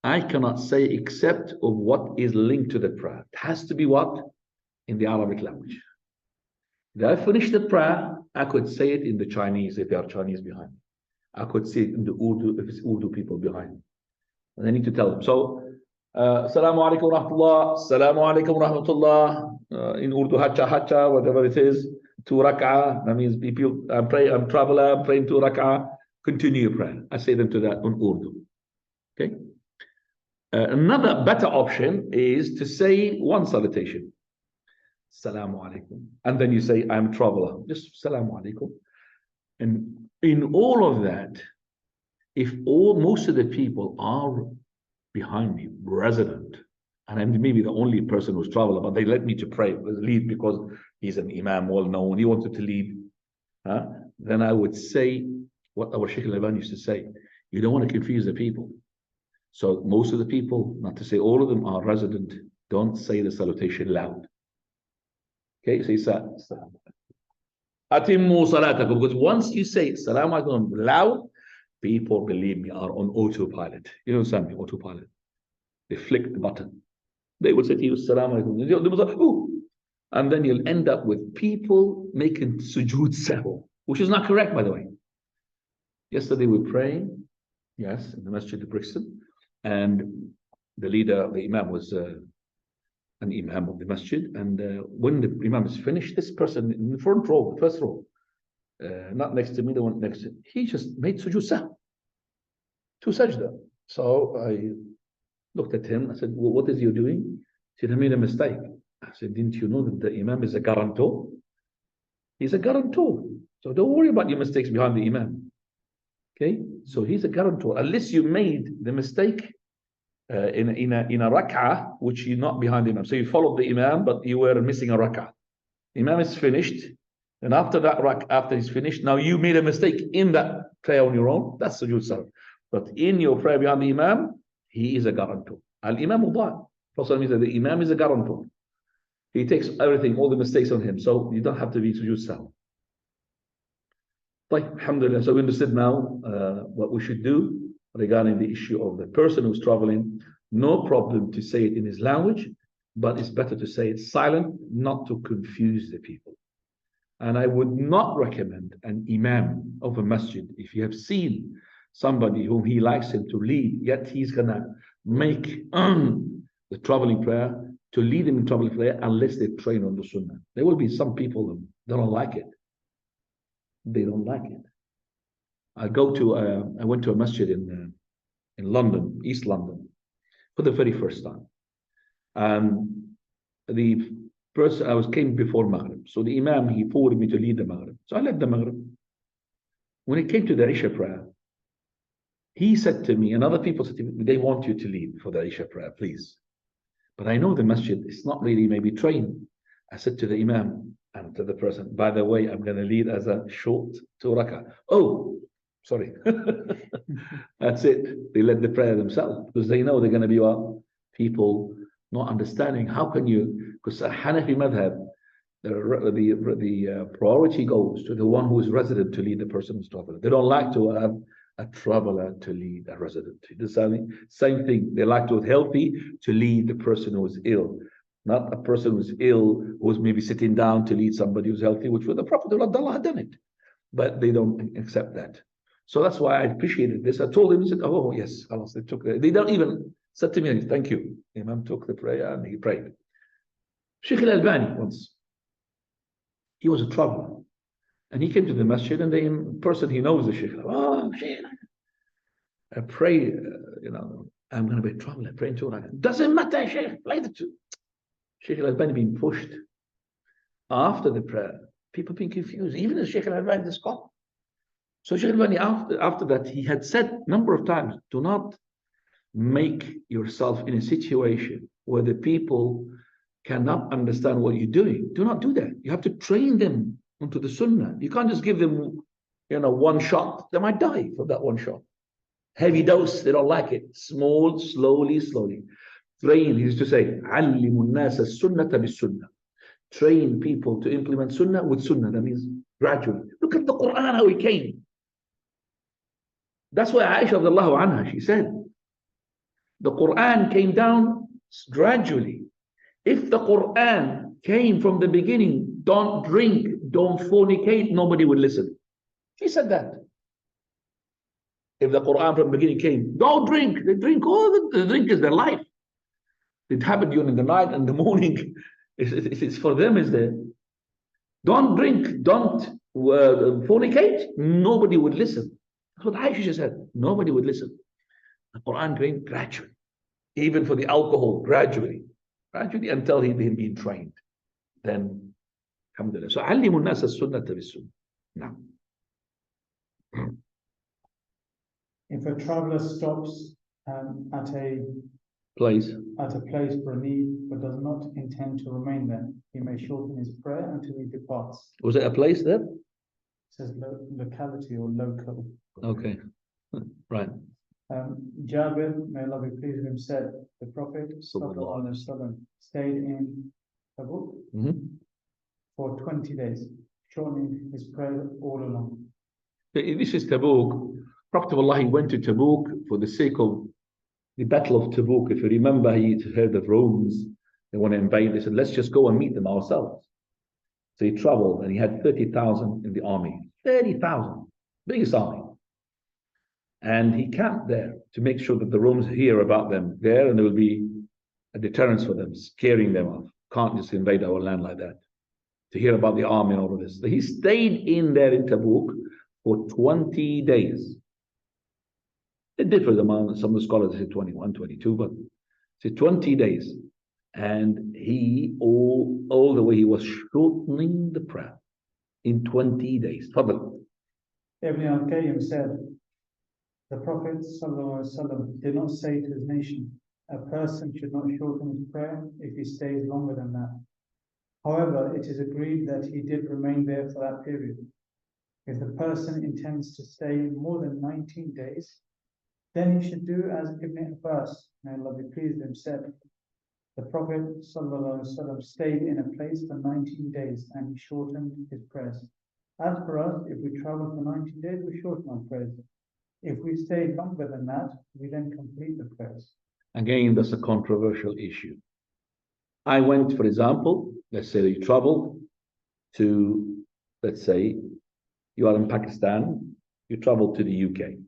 I cannot say except of what is linked to the prayer. It has to be what? In the Arabic language. If I finish the prayer, I could say it in the Chinese if there are Chinese behind me. I could say it in the Urdu if it's Urdu people behind me. And I need to tell them. So, Assalamu alaikum wa rahmatullah, Assalamu alaikum wa rahmatullah, in Urdu, hacha hacha, whatever it is, 2 rak'ah, that means people, I'm traveler, I'm praying 2 rak'ah, continue your prayer. I say them to that on Urdu. Okay? Another better option is to say one salutation. Assalamu alaikum. And then you say, I'm a traveler. Just Assalamu alaikum. And in all of that, if most of the people are behind me, resident, and I'm maybe the only person who's traveler, but they let me to pray, lead because he's an imam, well known, he wanted to lead, then I would say what our Sheikh al-Albani used to say, you don't want to confuse the people. So most of the people, not to say all of them, are resident, don't say the salutation loud. Okay, say salam. Atimmu salatakum, because once you say salam alaikum loud, people, believe me, are on autopilot. You know something, autopilot. They flick the button. They will say to you, Assalamu alaikum. And then you'll end up with people making sujood sahw, which is not correct, by the way. Yesterday we were praying, yes, in the Masjid of Brixton, and the leader, the Imam, was an Imam of the Masjid. And when the Imam is finished, this person in the front row, the first row, not next to me, the one next to he just made sujood sahw to sajda. So I looked at him. I said, well, what is you doing? He said, I made a mistake. I said, didn't you know that the Imam is a guarantor? He's a guarantor. So don't worry about your mistakes behind the Imam. Okay? So he's a guarantor. Unless you made the mistake in a rak'ah, which you're not behind the Imam. So you followed the Imam, but you were missing a rak'ah. Imam is finished. And after that after he's finished, now you made a mistake in that prayer on your own. That's sujood sahw. But in your prayer behind the Imam, he is a guarantor. Al-Imam Mudah. Prophet means that the Imam is a guarantor. He takes everything, all the mistakes on him. So you don't have to be sujood sahw. Alhamdulillah. So we understood now what we should do regarding the issue of the person who's traveling. No problem to say it in his language, but it's better to say it silent, not to confuse the people. And I would not recommend an imam of a masjid, if you have seen somebody whom he likes him to lead, yet he's going to make the traveling prayer, to lead him in traveling prayer, unless they train on the sunnah. There will be some people that don't like it. They don't like it. I went to a masjid in London, East London, for the very first time. And the person came before Maghrib. So the Imam, he forwarded me to lead the Maghrib. So I led the Maghrib. When it came to the Isha prayer, he said to me, and other people said to me, they want you to lead for the Isha prayer, please. But I know the masjid is not really maybe trained. I said to the Imam and to the person, by the way, I'm going to lead as a short 2 rak'ah. Oh, sorry. That's it. They led the prayer themselves because they know they're going to be people not understanding. How can you, because Hanafi madhab, the priority goes to the one who is resident to lead the person who's traveling. They don't like to have a traveler to lead a resident. The same thing. They like to have healthy to lead the person who is ill, not a person who's ill who's maybe sitting down to lead somebody who's healthy, which the Prophet Allah had done it, but they don't accept that. So that's why I appreciated this. I told him, he said, oh yes, Allah, they took it. They don't even said to me, thank you. Imam took the prayer and he prayed. Sheikh Al-Albani once, he was a traveler. And he came to the masjid, and the person he knows the Sheikh, oh, Sheikh, I pray, I'm going to be a traveler, praying to Allah. Doesn't matter, Sheikh, play the two. Sheikh Al-Albani being pushed. After the prayer, people being confused, even as Sheikh Al-Albani, the scholar. So Sheikh Al-Albani, after that, he had said a number of times, do not make yourself in a situation where the people cannot understand what you're doing. Do not do that. You have to train them onto the sunnah. You can't just give them, one shot. They might die for that one shot. Heavy dose, they don't like it. Small, slowly. Train, he used to say, عَلِّمُ النَّاسَ السُّنَّةَ بِالسُّنَّةِ. Train people to implement sunnah with sunnah. That means gradually. Look at the Quran, how it came. That's why Aisha radiallahu anha, she said, the Quran came down gradually. If the Quran came from the beginning, don't drink, don't fornicate, nobody would listen. She said that. If the Quran from the beginning came, don't drink, they drink, the drink is their life. It happened during the night and the morning. It's for them, is there. Don't drink, don't fornicate, nobody would listen. That's what Aisha said. Nobody would listen. The Quran came gradually. Even for the alcohol, gradually until he'd been trained. Then, alhamdulillah. So, عَلِّمُ النَّاسَ السُّنَّةَ بِالسُّنَّةِ. Now. If a traveler stops at a place for a need, but does not intend to remain there, he may shorten his prayer until he departs. Was it a place there? It says locality or local. Okay. Right. Jabir, may Allah be pleased with him, said the Prophet stayed in Tabuk for 20 days, shortening his prayer all along. This is Tabuk. Prophet Allah, he went to Tabuk for the sake of the Battle of Tabuk. If you remember, he heard of Romans, they want to invade. They said, let's just go and meet them ourselves. So he traveled and he had 30,000 in the army. 30,000, biggest army. And he camped there to make sure that the Romans hear about them there, and there will be a deterrence for them, scaring them off. Can't just invade our land like that. to hear about the army and all of this. So he stayed in there in Tabuk for 20 days. It differs among some of the scholars, they say 21, 22, but say 20 days. And he, all the way, he was shortening the prayer in 20 days. Fadl. Ibn al-Qayyim said, the Prophet ﷺ did not say to his nation, a person should not shorten his prayer if he stays longer than that. However, it is agreed that he did remain there for that period. If the person intends to stay more than 19 days, then he should do as Ibn Abbas, may Allah be pleased with him, said, the Prophet ﷺ stayed in a place for 19 days and he shortened his prayers. As for us, if we travel for 19 days, we shorten our prayers. If we stay longer than that, we then complete the prayers. Again, that's a controversial issue. I went, for example, let's say you travel to, let's say, you are in Pakistan, you travel to the UK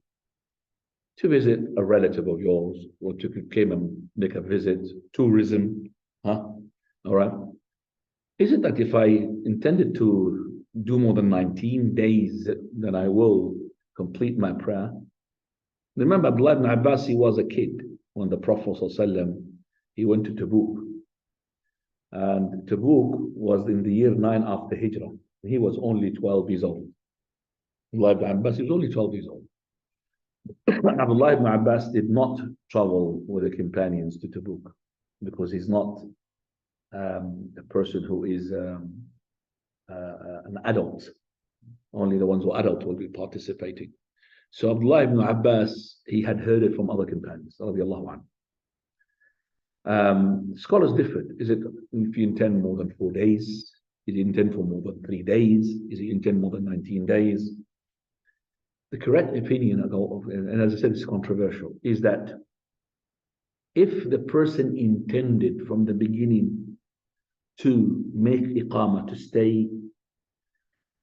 to visit a relative of yours, or to come and make a visit, tourism, All right. Is it that if I intended to do more than 19 days, then I will complete my prayer? Remember, Abdullah ibn Abbas, he was a kid when the Prophet ﷺ, he went to Tabuk. And Tabuk was in the year 9 after Hijrah. He was only 12 years old. Abdullah ibn Abbas, he was only 12 years old. Abdullah ibn Abbas did not travel with the companions to Tabuk because he's not a person who is an adult. Only the ones who are adult will be participating. So Abdullah ibn Abbas, he had heard it from other companions, radiallahu anhu. Scholars differed. Is it if you intend more than 4 days? Is it intend for more than 3 days? Is it intend more than 19 days? The correct opinion, and as I said, it's controversial, is that if the person intended from the beginning to make iqamah, to stay,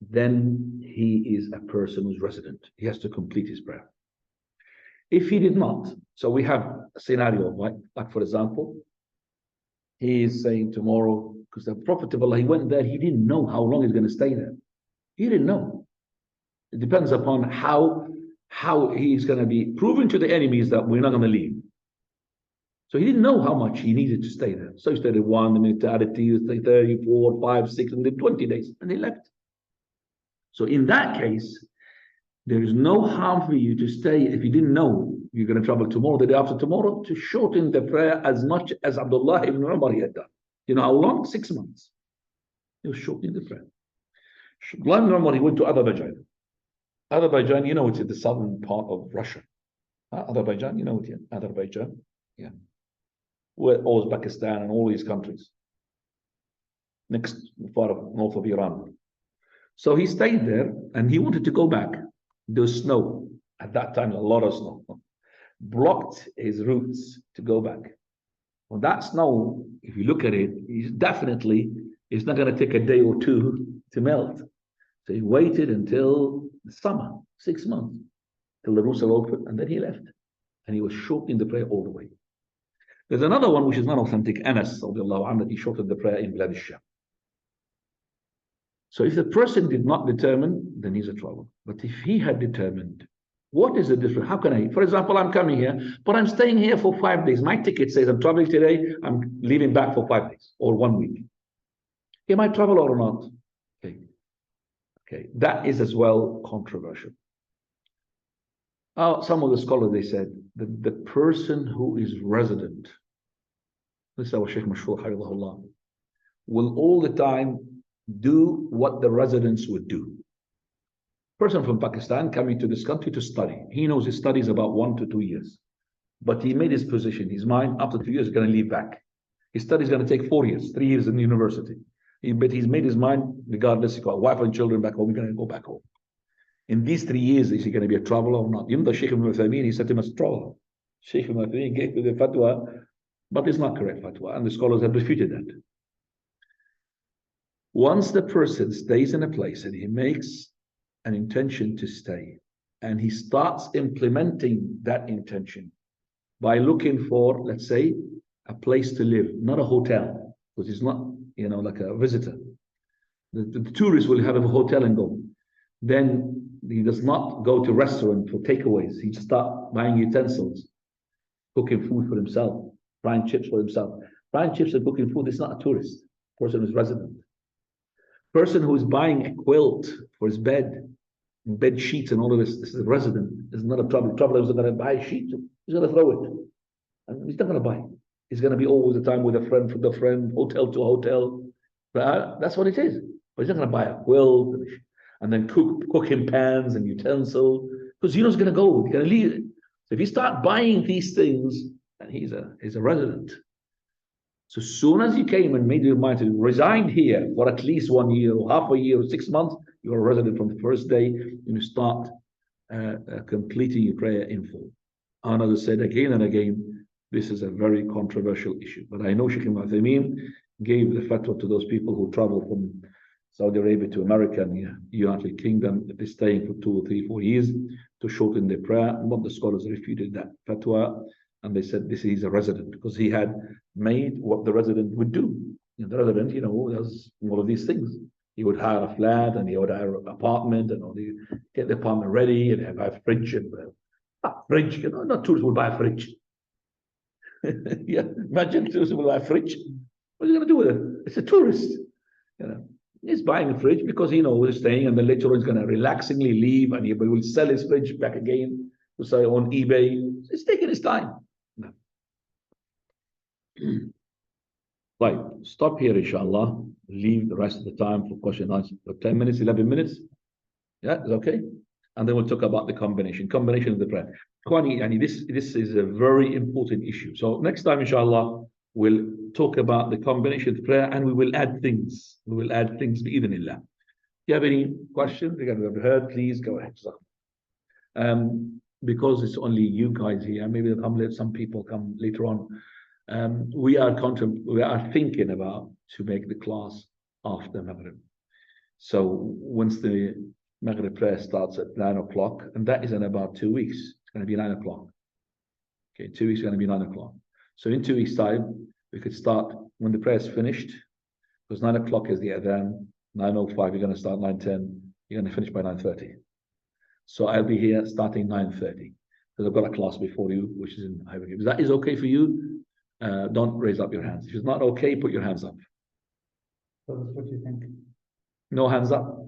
then he is a person who's resident. He has to complete his prayer. If he did not, so we have a scenario, like for example, he is saying tomorrow, because the Prophet of Allah, he went there, he didn't know how long he's going to stay there. He didn't know. It depends upon how he's going to be proving to the enemies that we're not going to leave. So he didn't know how much he needed to stay there. So he stayed 1, then he added 2, 3, 3, 4, 5, 6, and then 20 days, and he left. So in that case, there is no harm for you to stay if you didn't know you're going to travel tomorrow, the day after tomorrow, to shorten the prayer as much as Abdullah ibn Umar had done. You know how long? 6 months. He was shortening the prayer. Abdullah ibn Umar, he went to Azerbaijan. Azerbaijan, you know, it's in the southern part of Russia. Azerbaijan, you know it, yeah. Azerbaijan, yeah. Where all Pakistan and all these countries. Next, far north of Iran. So he stayed there and he wanted to go back. There's snow. At that time, a lot of snow. Blocked his routes to go back. Well, that snow, if you look at it, it's not going to take a day or two to melt. So he waited until the summer, 6 months, till the routes are open, and then he left. And he was shortening the prayer all the way. There's another one which is not authentic, Anas, that he shortened the prayer in Bilad al-Sham. So if the person did not determine, then he's a trouble. But if he had determined, what is the difference? How can I, for example, I'm coming here, but I'm staying here for 5 days. My ticket says I'm traveling today, I'm leaving back for 5 days or 1 week. Am I travel or not? Okay, that is as well controversial. Some of the scholars, they said that the person who is resident, this is our Shaykh Mashhur, Hafidhahullah, will all the time do what the residents would do. Person from Pakistan coming to this country to study. He knows his studies about 1 to 2 years. But he made his position, his mind, after 2 years, he's going to leave back. His study is going to take 4 years, 3 years in the university. But he's made his mind, regardless, he's got wife and children back home, he's going to go back home. In these 3 years, is he going to be a traveler or not? Even the Shaykh ibn Uthaymeen, he said he must travel. Shaykh ibn Uthaymeen gave the fatwa, but it's not correct fatwa, and the scholars have refuted that. Once the person stays in a place and he makes an intention to stay, and he starts implementing that intention by looking for, let's say, a place to live, not a hotel, because he's not, like a visitor. The tourist will have a hotel and go. Then he does not go to restaurant for takeaways. He just start buying utensils, cooking food for himself, frying chips for himself. Frying chips and cooking food is not a tourist. Person who's resident. Person who is buying a quilt for his bed sheets and all of this. This is a resident. This is not a traveler. Traveler is going to buy a sheet. He's going to throw it. And he's not going to buy. He's going to be all the time with a friend, from the friend, hotel to hotel. That's what it is. But he's not going to buy a quilt and then cook in pans and utensils, because you know he's going to go. He's going to leave it. So if you start buying these things, and he's a resident. So as soon as you came and made your mind to resign here for at least 1 year or half a year or 6 months, you're a resident from the first day, and you start completing your prayer in full. And as I said again and again, this is a very controversial issue. But I know Sheikh Ibn Uthaymeen gave the fatwa to those people who travel from Saudi Arabia to America and the United Kingdom, they're staying for 2 or 3, 4 years, to shorten their prayer. And one of the scholars refuted that fatwa, and they said this is a resident, because he had made what the resident would do. You know, the resident, does all of these things. He would hire a flat, and he would hire an apartment, and get the apartment ready, and have a fridge, and fridge. Not tourists will buy a fridge. Yeah, imagine tourists will buy a fridge. What are you going to do with it? It's a tourist. He's buying a fridge because he knows he's staying, and then later on he's going to relaxingly leave, and he will sell his fridge back again to sell on eBay. It's taking his time. No. Right, stop here, inshallah. Leave the rest of the time for question and answer for 10 minutes, 11 minutes. Yeah, is okay? And then we'll talk about the combination of the prayer. This is a very important issue. So next time, inshallah, we'll talk about the combination of prayer, and we will add things. We will add things bi'idhnillah. If you have any questions, again, we've heard, please go ahead. Because it's only you guys here, maybe they'll let some people come later on. We are thinking about to make the class after Maghrib. So once the Maghrib prayer starts at 9 o'clock, and that is in about 2 weeks. It's going to be 9 o'clock. Okay, 2 weeks is going to be 9 o'clock. So in 2 weeks' time, we could start when the prayer is finished, because 9 o'clock is the adhan. 9:05, you're going to start 9:10. You're going to finish by 9:30. So I'll be here starting 9:30, because I've got a class before you, which is in Highway. If that is okay for you, don't raise up your hands. If it's not okay, put your hands up. So what do you think? No hands up.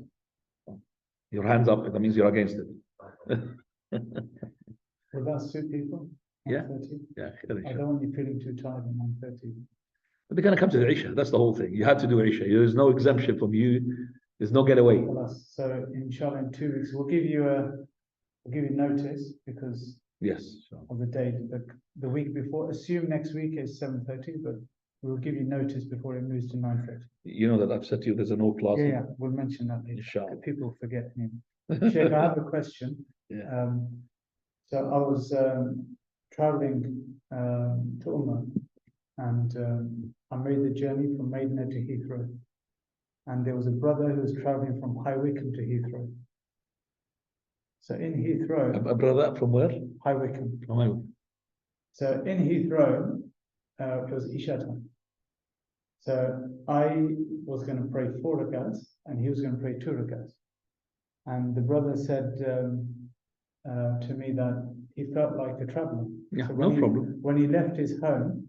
Your hands up, that means you're against it. Will that suit people? Yeah. 9:30? Yeah. I don't want you feeling too tired at 9:30. But they're going to come to the Isha. That's the whole thing. You have to do Isha. There's no exemption from you. There's no getaway. So inshallah, in 2 weeks, we'll give you notice, because Yes. of the date. The week before, assume next week is 7:30, but we'll give you notice before it moves to 9:30. You know that I've said to you there's a no class. Yeah, we'll mention that later. Inshallah. People forget. Sheikh, I have a question. Yeah. So I was traveling to Ummah, and I made the journey from Medina to Heathrow. And there was a brother who was traveling from High Wycombe to Heathrow. So in Heathrow... A brother from where? High Wycombe. From High Wycombe. So in Heathrow, it was Isha time. So I was going to pray 4 rakats, and he was going to pray 2 rakats. And the brother said to me that he felt like a traveler. Yeah, so no problem. When he left his home,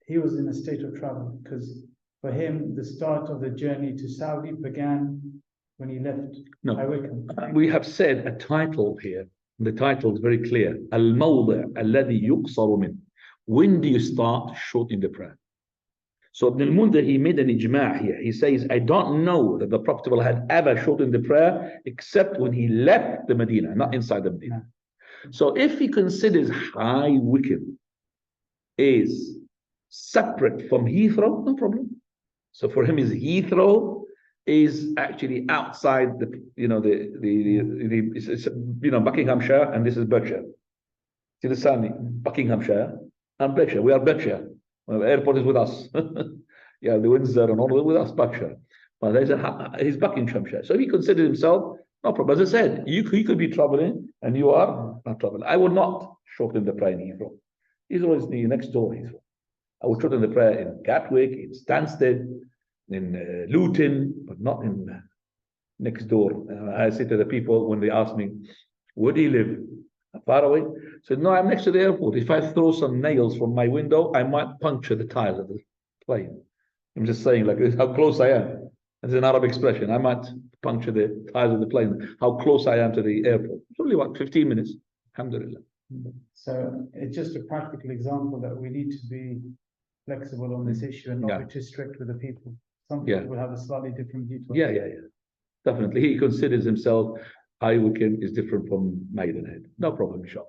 he was in a state of travel, because for him, the start of the journey to Saudi began when he left High Wycombe. We have said a title here. The title is very clear. Al-Mawdi' alladhi yuqsaru min. When do you start shorting the prayer? So Ibn al-Mundhir, he made an ijma' here. He says, I don't know that the Prophet had ever shortened the prayer except when he left the Medina, not inside the Medina. No. So if he considers High Wycombe is separate from Heathrow, no problem. So for him, is Heathrow is actually outside the Buckinghamshire, and this is Berkshire. See the sound, Buckinghamshire and Berkshire. We are Berkshire. Well, the airport is with us. Yeah, the Windsor and all with us, Berkshire. But he's Buckinghamshire. So if he considers himself, no problem. As I said, he could be traveling, and you are not traveling. I will not shorten the prayer in Heathrow. Heathrow is the next door. Heathrow. I would shorten the prayer in Gatwick, in Stansted, Luton, but not in next door. I say to the people when they ask me, where do you live? Far away? I said, no, I'm next to the airport. If I throw some nails from my window, I might puncture the tires of the plane. I'm just saying, like, how close I am. It's an Arab expression. I might puncture the tires of the plane. How close I am to the airport. It's only about 15 minutes. Alhamdulillah. So it's just a practical example that we need to be flexible on this issue and not be too strict with the people. Some people will have a slightly different view. Yeah. Definitely. He considers himself, Iwakim is different from Maidenhead. No problem, inshallah.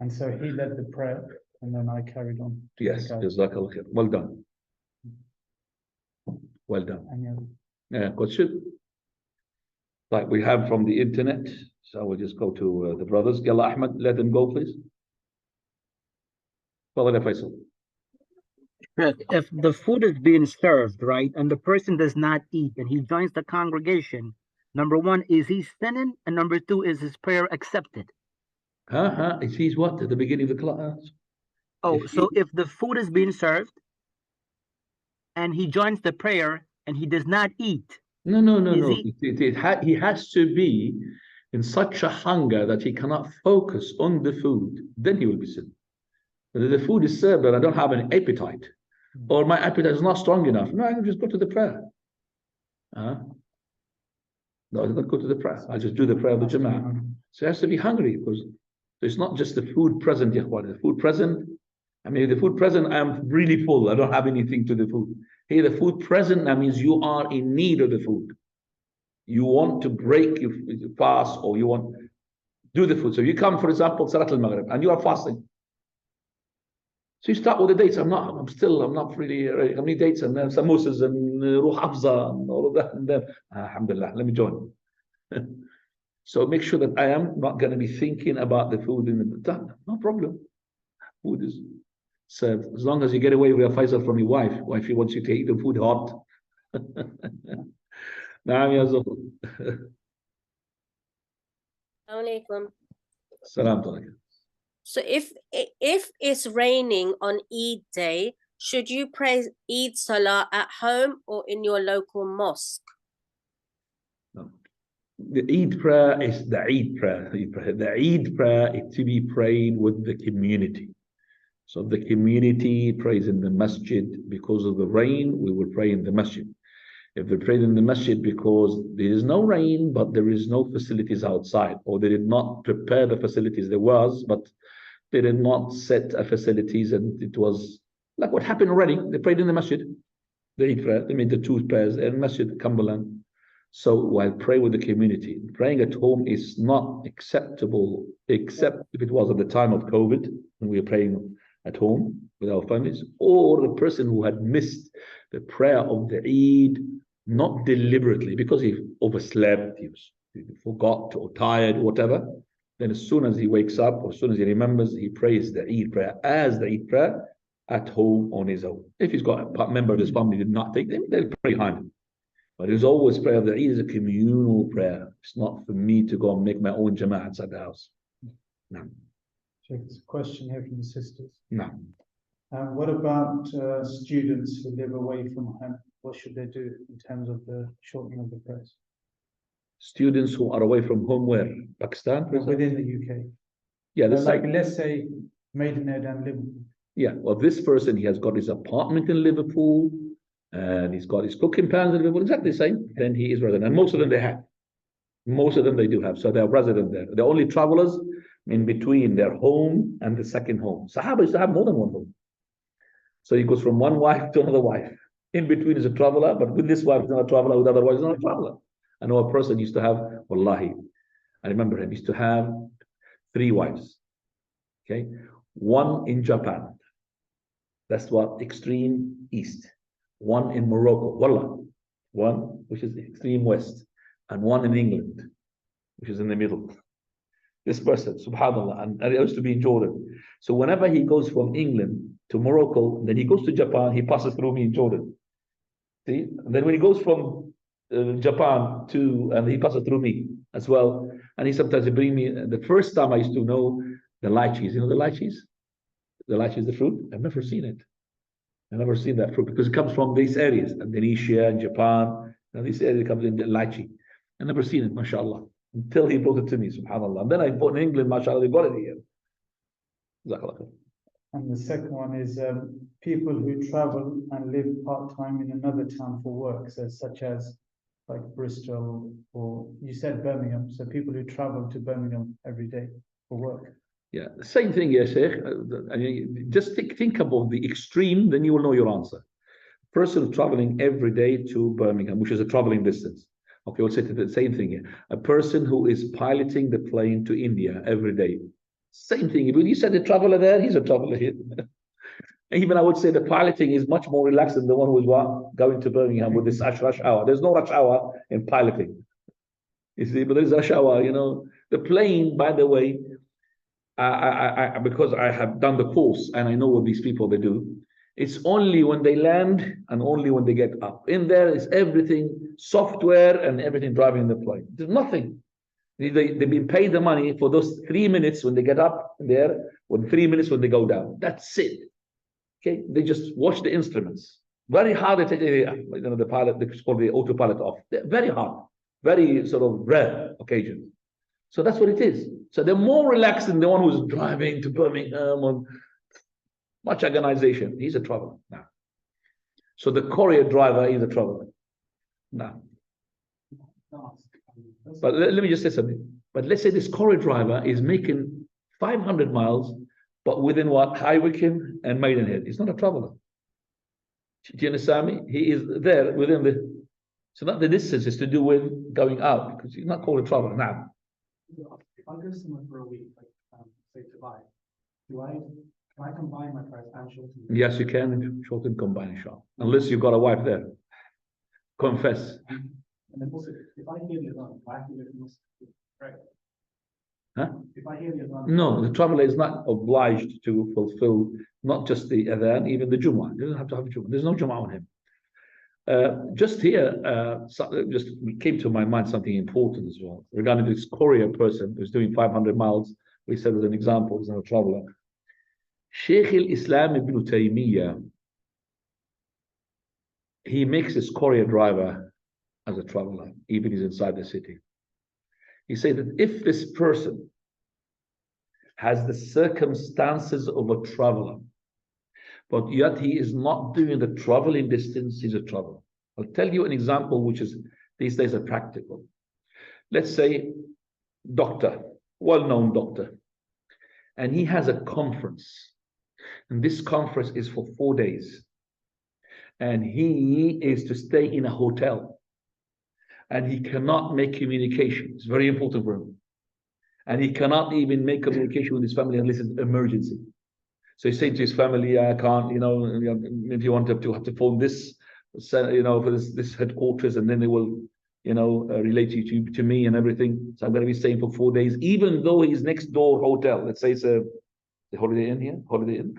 And so he led the prayer and then I carried on. Yes, Jazakallah khair. Well done. Well done. Yeah, question. Like we have from the internet. So we'll just go to the brothers. Yalla Ahmed, let them go, please. Brother Faisal. If the food is being served, right, and the person does not eat and he joins the congregation, number one, is he sinning? And number two, is his prayer accepted? It sees what at the beginning of the class? Oh, if the food is being served and he joins the prayer and he does not eat. No. He has to be in such a hunger that he cannot focus on the food. Then he will be sinning. But if the food is served and I don't have an appetite, or my appetite is not strong enough, no, I can just go to the prayer. No, I don't go to the prayer. I just do the prayer of the Jama'ah. So he has to be hungry because it's not just the food present, the food present. I mean, the food present, I'm really full. I don't have anything to the food. Hey, the food present, that means you are in need of the food. You want to break your fast or you want to do the food. So you come, for example, Salat al-Maghrib, and you are fasting. So you start with the dates. I'm not really ready. How many dates? And then samosas and ruh hafza and all of that. And then, alhamdulillah, let me join. So make sure that I am not going to be thinking about the food in the time. No problem. Food is served. As long as you get away with a Faisal from your wife. Wifey wants you to eat the food hot. Naam ya Zuhur. Salam alaikum. So if it's raining on Eid day, should you pray Eid Salah at home or in your local mosque? No. The Eid prayer is the Eid prayer. The Eid prayer is to be prayed with the community. So the community prays in the masjid because of the rain, we will pray in the masjid. If they prayed in the masjid because there is no rain, but there is no facilities outside, or they did not prepare the facilities, there was, but they did not set a facilities, and it was like what happened already. They prayed in the masjid, the Eid prayer, they made the two prayers in Masjid Cumberland. So while praying with the community, praying at home is not acceptable, except if it was at the time of COVID, when we were praying at home with our families, or the person who had missed the prayer of the Eid, not deliberately, because he overslept, he forgot or tired, whatever. Then as soon as he wakes up, or as soon as he remembers, he prays the Eid prayer as the Eid prayer at home on his own. If he's got a member of his family who did not take them, they'll pray behind him. But there's always prayer of the Eid is a communal prayer. It's not for me to go and make my own jama'ah inside the house. No. There's a question here from the sisters. No. What about students who live away from home? What should they do in terms of the shortening of the prayers? Students who are away from home, where? Pakistan, for example? Within the UK. Yeah, like let's say Maidenhead and Liverpool. Yeah, well, this person, he has got his apartment in Liverpool, and he's got his cooking pans in Liverpool, exactly the same. Then he is resident, and most of them they have. Most of them they do have, so they're resident there. They're only travelers in between their home and the second home. Sahaba used to have more than one home. So he goes from one wife to another wife. In between is a traveler, but with this wife is not a traveler, with other wives is not a traveler. I know a person used to have, wallahi, I remember him, used to have 3 wives. Okay, one in Japan. That's what extreme east. One in Morocco, wallah. One which is extreme west, and one in England, which is in the middle. This person, subhanAllah, and I used to be in Jordan. So whenever he goes from England to Morocco, then he goes to Japan, he passes through me in Jordan. See? And then when he goes from Japan to, and he passes through me as well. And he sometimes bring me, the first time I used to know the lychees. You know the lychees? The lychee is the fruit. I've never seen it. I've never seen that fruit because it comes from these areas, Indonesia and Japan. This area comes in the lychee. I've never seen it, mashallah, until he brought it to me, subhanallah. And then I bought in England, mashallah, they got it here. And the second one is people who travel and live part-time in another town for work, so such as like Bristol, or you said Birmingham, so people who travel to Birmingham every day for work. Yeah, the same thing here, Sheikh. Just think about the extreme, then you will know your answer. Person traveling every day to Birmingham, which is a traveling distance. Okay, we'll say the same thing here. A person who is piloting the plane to India every day. Same thing. When you said the traveler there, he's a traveler here. Even I would say the piloting is much more relaxed than the one who is going to Birmingham with this rush hour. There's no rush hour in piloting. You see, but there's rush hour, you know. The plane, by the way, because I have done the course and I know what these people they do, it's only when they land and only when they get up. In there is everything, software and everything driving the plane. There's nothing. They've been paid the money for those 3 minutes when they get up there, or 3 minutes when they go down. That's it. Okay, they just watch the instruments. Very hard to take the pilot, they call the autopilot off. They're very hard, very sort of rare occasion. So that's what it is. So they're more relaxed than the one who's driving to Birmingham or much organization. He's a traveler now. So the courier driver is a traveler now. But let me just say something. But let's say this courier driver is making 500 miles, but within what? High Wycombe and Maidenhead. He's not a traveler. Do you understand me? He is there within the. So not the distance is to do with going out, because he's not called a traveler now. If I go somewhere for a week, like say Dubai, can I combine my price and shorten? Yes, you can shorten combine shop, unless you've got a wife there. Confess. And then also, if I hear the adhan, I have to live in Muslim, right? Huh? If I hear the adhan, No, the traveler is not obliged to fulfill not just the adhan, even the Jumu'ah. He doesn't have to have a Jumu'ah. There's no Jumu'ah on him. Just here, just came to my mind something important as well regarding this courier person who's doing 500 miles. We said as an example, he's not a traveler. Shaykh al-Islam ibn Taymiyyah, he makes his courier driver as a traveler, even he's inside the city. He said that if this person has the circumstances of a traveler, but yet he is not doing the traveling distance, he's a traveler. I'll tell you an example which is these days are practical. Let's say doctor, well-known doctor, and he has a conference. And this conference is for 4 days. And he is to stay in a hotel. And he cannot make communication. It's very important for him. And he cannot even make communication with his family unless it's an emergency. So he's saying to his family, I can't, if you want to have to phone this, for this headquarters, and then they will, relate you to me and everything. So I'm going to be staying for 4 days, even though he's next door hotel. Let's say it's a Holiday Inn here, Holiday Inn.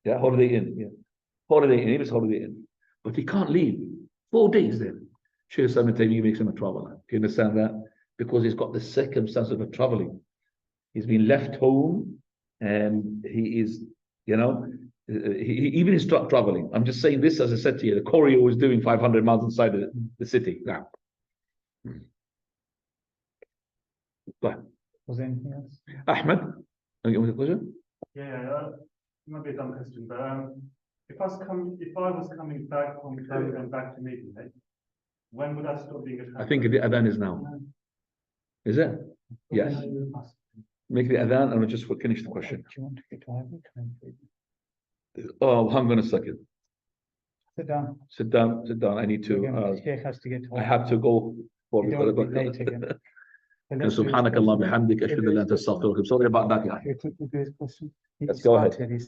Yeah, Holiday Inn. Yeah, Holiday Inn. It's Holiday Inn, but he can't leave 4 days. Then Shaykh Taymiyyah makes him a traveler. Do you understand that? Because he's got the circumstance of a traveling. He's been left home, and he is, he even is traveling. I'm just saying this, as I said to you, the courier was doing 500 miles inside the city. Now, Was there anything else? Ahmed, are you with a question? yeah, it might be a dumb question, but if I was coming back from Birmingham back to Maidenhead, when would I stop being a traveler? I think the adhan is now. Is it? Yes. Make the adhan and we'll just finish the question. Do you want to get to Ivy? Oh, hang on a second. Sit down. Sit down. I need to. Sheikh has to get to I have to go. You don't want to be late again. سبحانك اللهم وبحمدك أشهد أن لا إله إلا أنت أستغفرك. Sorry about that, guy. Let's Let's go ahead.